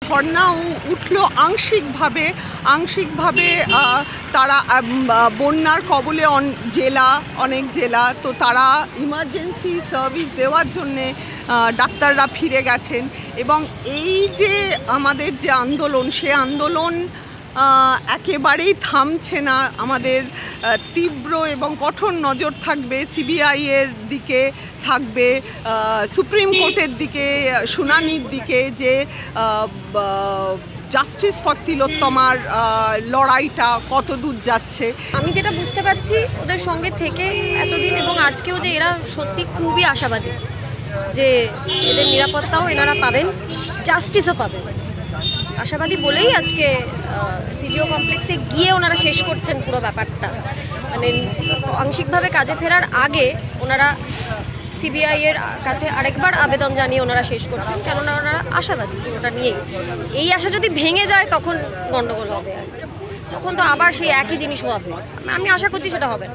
ধর্না উঠল আংশিকভাবে তারা বন্যার কবলে অনেক জেলা, তো তারা ইমার্জেন্সি সার্ভিস দেওয়ার জন্যে ডাক্তাররা ফিরে গেছেন। এবং এই যে আমাদের যে আন্দোলন, সে আন্দোলন একেবারেই থামছে না। আমাদের তীব্র এবং কঠোর নজর থাকবে সিবিআই এর দিকে, থাকবে সুপ্রিম কোর্টের দিকে, শুনানির দিকে, যে জাস্টিস ফর তিলোত্তমার লড়াইটা কত দূর যাচ্ছে। আমি যেটা বুঝতে পারছি ওদের সঙ্গে থেকে এতদিন এবং আজকেও, যে এরা সত্যি খুবই আশাবাদী যে এদের নিরাপত্তাও এনারা পাবেন, জাস্টিসও পাবেন। আশাবাদী বলেই আজকে সিজিও কমপ্লেক্সে গিয়ে ওনারা শেষ করছেন পুরো ব্যাপারটা। মানে আংশিকভাবে কাজে ফেরার আগে ওনারা সিবিআই এর কাছে আরেকবার আবেদন জানিয়ে ওনারা শেষ করছেন, কেননা ওনারা আশাবাদী পুরোটা নিয়েই। এই আশা যদি ভেঙে যায় তখন গন্ডগোল হবে, তখন তো আবার সেই একই জিনিস হবে। আমি আশা করছি সেটা হবে না।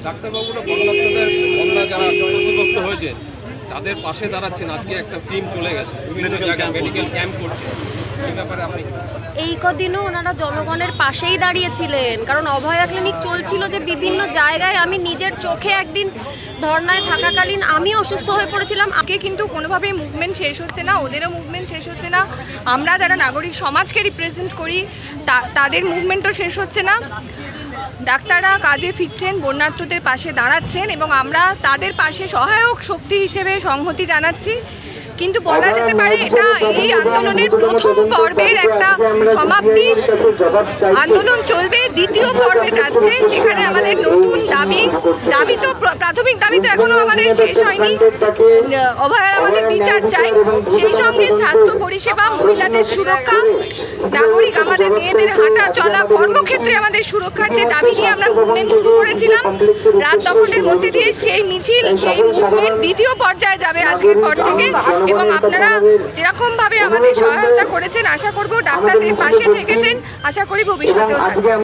ডাক্তারবাবুরা বন্যা যারা ক্ষতিগ্রস্ত হয়েছে তাদের পাশে দাঁড়াচ্ছেন। আজকে একটা টিম চলে গেছে, বিভিন্ন জায়গায় মেডিকেল ক্যাম্প করছে। এই কদিনও ওনারা জনগণের পাশেই দাঁড়িয়েছিলেন, কারণ অভয়া ক্লিনিক চলছিল যে বিভিন্ন জায়গায়। আমি নিজের চোখে একদিন ধর্নায় থাকাকালীন আমি অসুস্থ হয়ে পড়েছিলাম। আজকে কিন্তু কোনোভাবেই মুভমেন্ট শেষ হচ্ছে না, ওদেরও মুভমেন্ট শেষ হচ্ছে না। আমরা যারা নাগরিক সমাজকে রিপ্রেজেন্ট করি তাদের মুভমেন্টও শেষ হচ্ছে না। ডাক্তাররা কাজে ফিরছেন, বন্যার্থদের পাশে দাঁড়াচ্ছেন এবং আমরা তাদের পাশে সহায়ক শক্তি হিসেবে সংহতি জানাচ্ছি। কিন্তু বলা যেতে পারে এটা এই আন্দোলনের প্রথম পর্বের একটা সমাপ্তি। আন্দোলন চলবে, দ্বিতীয় পর্বে যাচ্ছে, সেখানে আমাদের নতুন দাবি তো প্রাথমিক দাবি তো এখনো আমাদের শেষ হয়নি। অভয়ার আমাদের বিচার চাই, সেই সঙ্গে স্বাস্থ্য পরিষেবা, মহিলাদের সুরক্ষা, নাগরিক আমাদের মেয়েদের হাঁটা চলা, কর্মক্ষেত্রে আমাদের সুরক্ষার যে দাবি নিয়ে আমরা মুভমেন্ট শুরু করেছিলাম রাত দখলের মধ্যে দিয়ে, সেই মিছিল, সেই মুভমেন্ট দ্বিতীয় পর্যায়ে যাবে আজকের পর থেকে। এবং আপনারা যেরকমভাবে আমাদের সহায়তা করেছেন, আশা করব ডাক্তারদের পাশে থেকেছেন, আশা করি ভবিষ্যতেও থাকবেন।